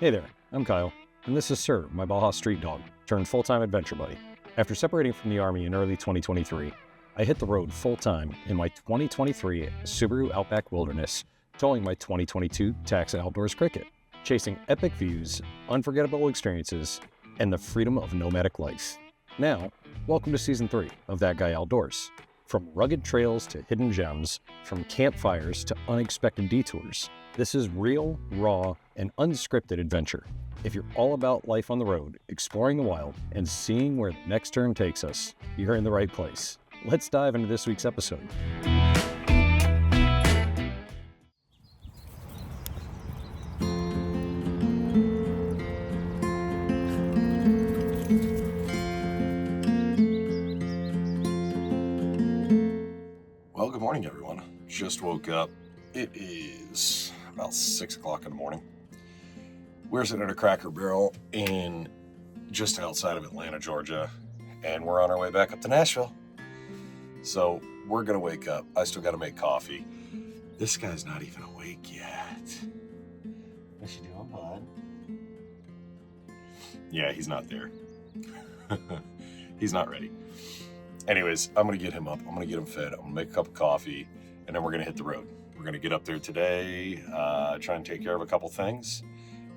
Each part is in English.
Hey there, I'm Kyle, and this is Sir, my Baja street dog, turned full-time adventure buddy. After separating from the Army in early 2023, I hit the road full-time in my 2023 Subaru Outback Wilderness, towing my 2022 Taxa Outdoors Cricket, chasing epic views, unforgettable experiences, and the freedom of nomadic life. Now, welcome to Season 3 of That Guy Outdoors. From rugged trails to hidden gems, from campfires to unexpected detours, this is real, raw, and unscripted adventure. If you're all about life on the road, exploring the wild, and seeing where the next turn takes us, you're in the right place. Let's dive into this week's episode. Well, good morning, everyone. Just woke up. It is about 6 o'clock in the morning. We're sitting at a Cracker Barrel in just outside of Atlanta, Georgia, and we're on our way back up to Nashville. So we're gonna wake up. I still gotta make coffee. This guy's not even awake yet. What you doing, bud? Yeah, he's not there. He's not ready. Anyways, I'm gonna get him up. I'm gonna get him fed. I'm gonna make a cup of coffee, and then we're gonna hit the road. We're gonna get up there today, try and take care of a couple things.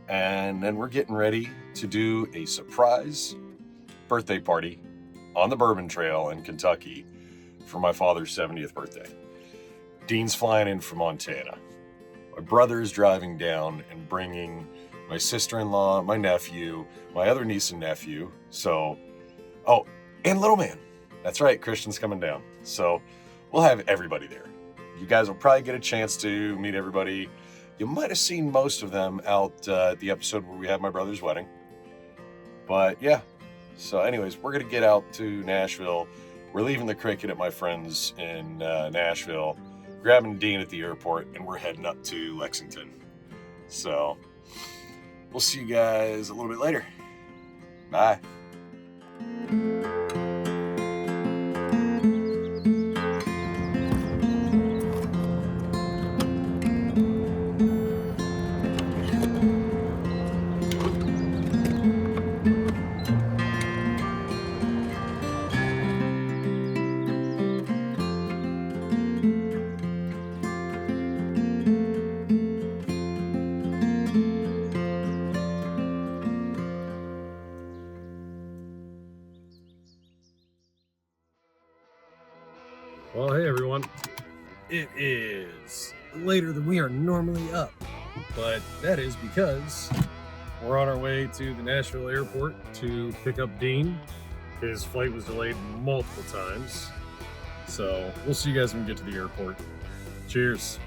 And then we're getting ready to do a surprise birthday party on the Bourbon Trail in Kentucky for my father's 70th birthday. Dean's flying in from Montana. My brother's driving down and bringing my sister-in-law, my nephew, my other niece and nephew. And little man. That's right, Christian's coming down. So we'll have everybody there. You guys will probably get a chance to meet everybody. You might have seen most of them out at the episode where we had my brother's wedding. But yeah, so anyways, we're going to get out to Nashville. We're leaving the cricket at my friend's in Nashville, grabbing Dean at the airport, and we're heading up to Lexington. So we'll see you guys a little bit later. Bye. Well, hey everyone. It is later than we are normally up, but that is because we're on our way to the Nashville airport to pick up Dean. His flight was delayed multiple times, so we'll see you guys when we get to the airport. Cheers.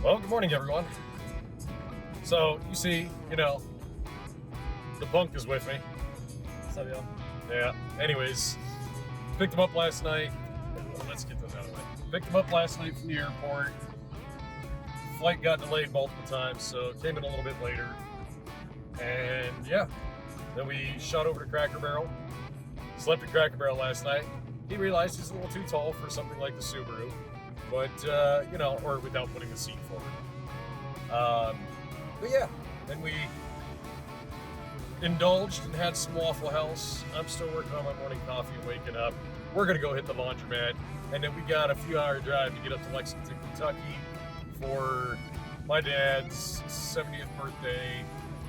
Well, good morning, everyone. So, you see, the punk is with me. What's up, y'all? Yeah, anyways, picked him up last night. Let's get this out of the way. Picked him up last night from the airport. Flight got delayed multiple times, so came in a little bit later. And yeah, then we shot over to Cracker Barrel. Slept at Cracker Barrel last night. He realized he's a little too tall for something like the Subaru. But, or without putting the seat forward. But yeah, then we indulged and had some Waffle House. I'm still working on my morning coffee and waking up. We're going to go hit the laundromat. And then we got a few hour drive to get up to Lexington, Kentucky for my dad's 70th birthday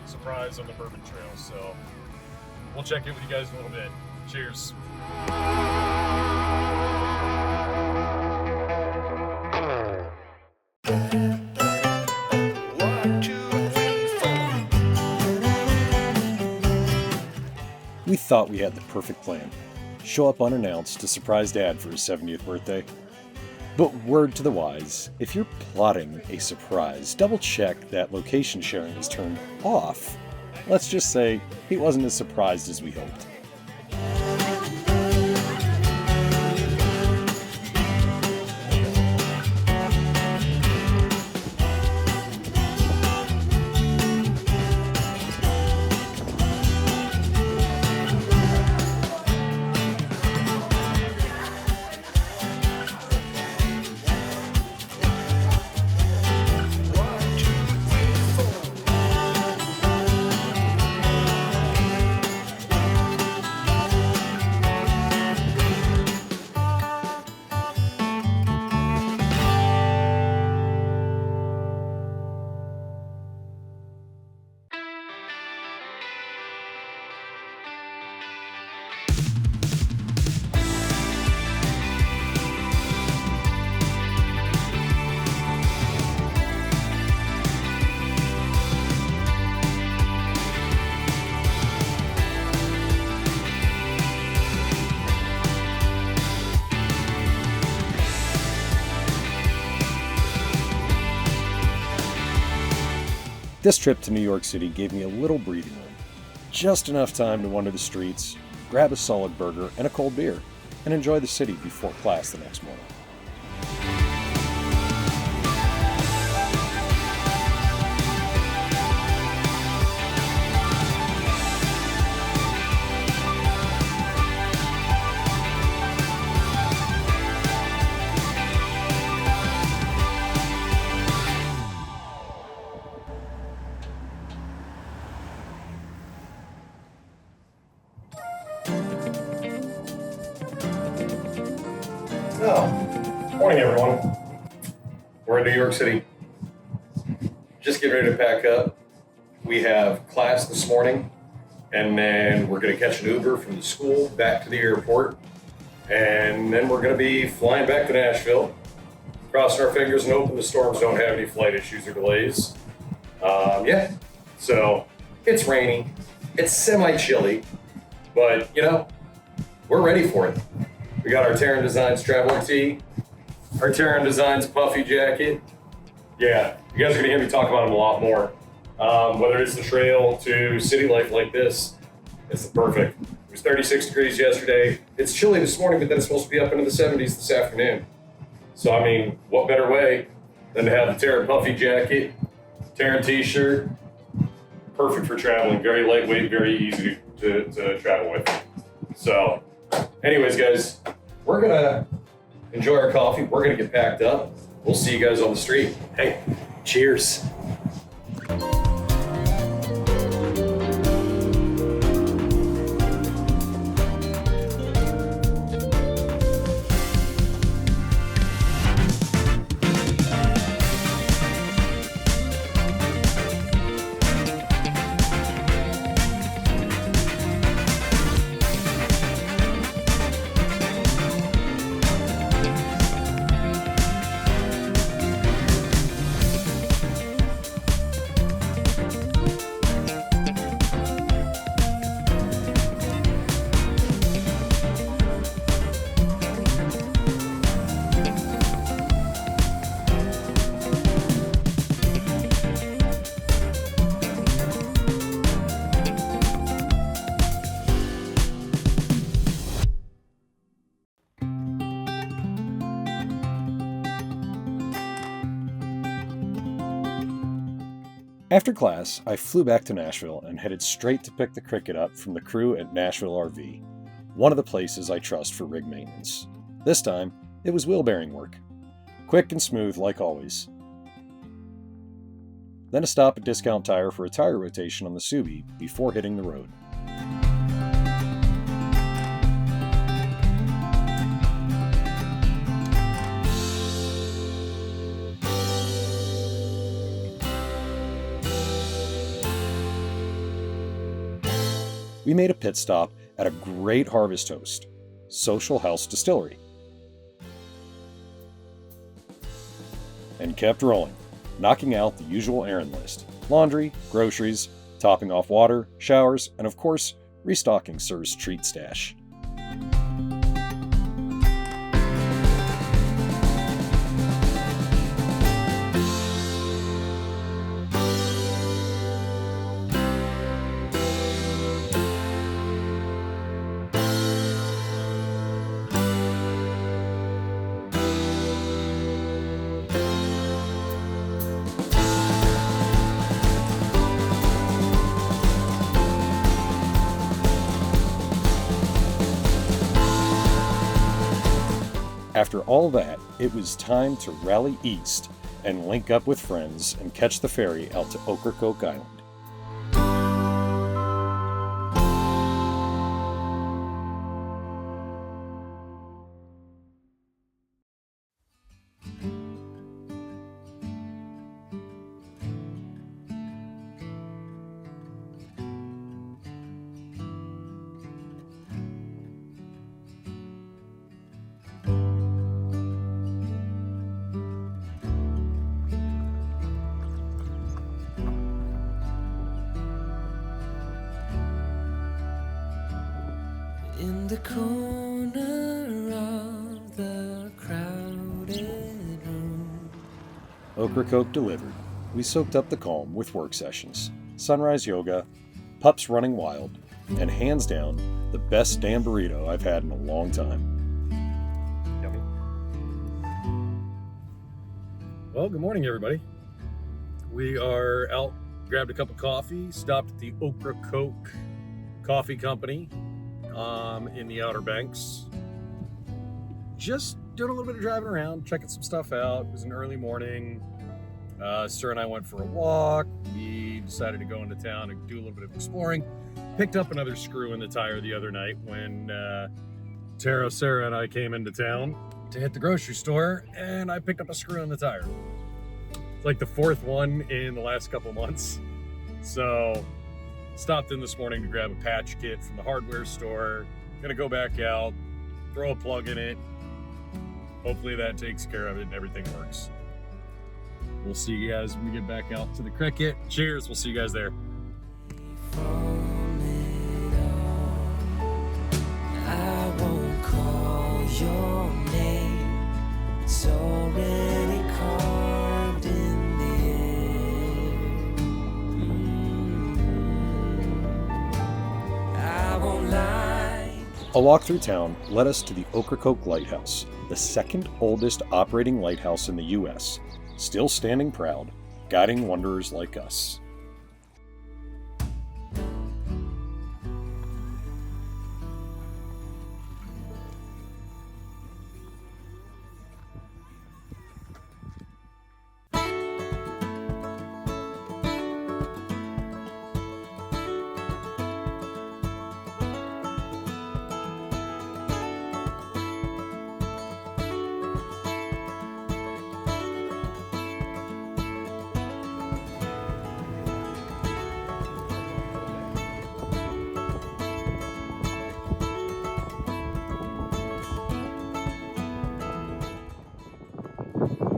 surprise on the Bourbon Trail. So we'll check in with you guys in a little bit. Cheers. We thought we had the perfect plan. Show up unannounced to surprise Dad for his 70th birthday. But word to the wise, if you're plotting a surprise, double check that location sharing is turned off. Let's just say he wasn't as surprised as we hoped. This trip to New York City gave me a little breathing room. Just enough time to wander the streets, grab a solid burger and a cold beer, and enjoy the city before class the next morning. Morning, everyone. We're in New York City. Just getting ready to pack up. We have class this morning, and then we're going to catch an Uber from the school back to the airport, and then we're going to be flying back to Nashville. Crossing our fingers and hoping the storms don't have any flight issues or delays. So it's raining. It's semi-chilly, but, we're ready for it. We got our Terran Designs traveling tee, our Terran Designs puffy jacket. Yeah, you guys are gonna hear me talk about them a lot more. Whether it's the trail to city life like this, it's the perfect. It was 36 degrees yesterday. It's chilly this morning, but then it's supposed to be up into the 70s this afternoon. So, what better way than to have the Terran puffy jacket, Terran t-shirt. Perfect for traveling, very lightweight, very easy to travel with. So, anyways, guys, we're gonna enjoy our coffee. We're gonna get packed up. We'll see you guys on the street. Hey, cheers. After class, I flew back to Nashville and headed straight to pick the Cricket up from the crew at Nashville RV, one of the places I trust for rig maintenance. This time, it was wheel bearing work. Quick and smooth like always. Then a stop at Discount Tire for a tire rotation on the Subi before hitting the road. We made a pit stop at a great harvest host, Social House Distillery, and kept rolling, knocking out the usual errand list: laundry, groceries, topping off water, showers, and of course, restocking Sir's treat stash. After all that, it was time to rally east and link up with friends and catch the ferry out to Okracoke Island. In the corner of the crowded room, Okracoke delivered. we soaked up the calm with work sessions, sunrise yoga, pups running wild, and hands down, the best damn burrito I've had in a long time. Yummy. Well, good morning, everybody. We are out, grabbed a cup of coffee, stopped at the Okracoke Coffee Company in the Outer Banks. Just doing a little bit of driving around, checking some stuff out. It was an early morning. Sir and I went for a walk. We decided to go into town and do a little bit of exploring. Picked up another screw in the tire the other night when Tara, Sarah, and I came into town to hit the grocery store, and I picked up a screw in the tire. It's like the fourth one in the last couple months. So stopped in this morning to grab a patch kit from the hardware store. Gonna go back out, throw a plug in it. Hopefully that takes care of it and everything works. We'll see you guys when we get back out to the cricket. Cheers, we'll see you guys there. I won't call your name. It's already carved in the air. I won't lie. A walk through town led us to the Okracoke Lighthouse, the second oldest operating lighthouse in the U.S., still standing proud, guiding wanderers like us.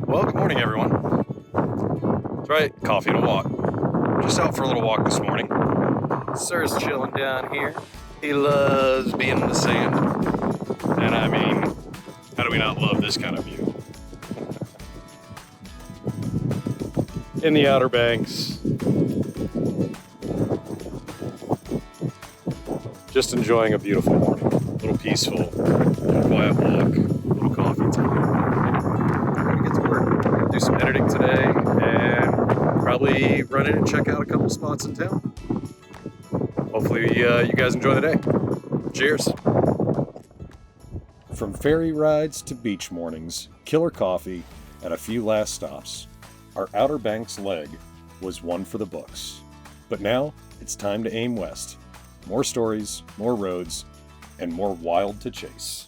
Well, good morning, everyone. That's right, coffee and a walk. Just out for a little walk this morning. Sir's chilling down here. He loves being in the sand. And I mean, how do we not love this kind of view? In the Outer Banks. Just enjoying a beautiful morning. A little peaceful, a little quiet walk, a little coffee time. Do some editing today and probably run in and check out a couple spots in town. Hopefully you guys enjoy the day. Cheers. From ferry rides to beach mornings, killer coffee, and a few last stops, our Outer Banks leg was one for the books. But now it's time to aim west. More stories, more roads, and more wild to chase.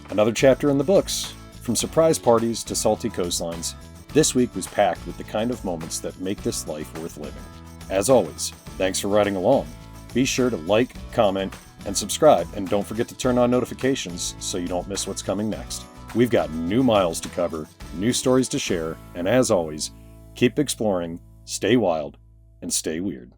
Another chapter in the books. From surprise parties to salty coastlines, this week was packed with the kind of moments that make this life worth living. As always, thanks for riding along. Be sure to like, comment, and subscribe, and don't forget to turn on notifications so you don't miss what's coming next. We've got new miles to cover, new stories to share, and as always, keep exploring, stay wild, and stay weird.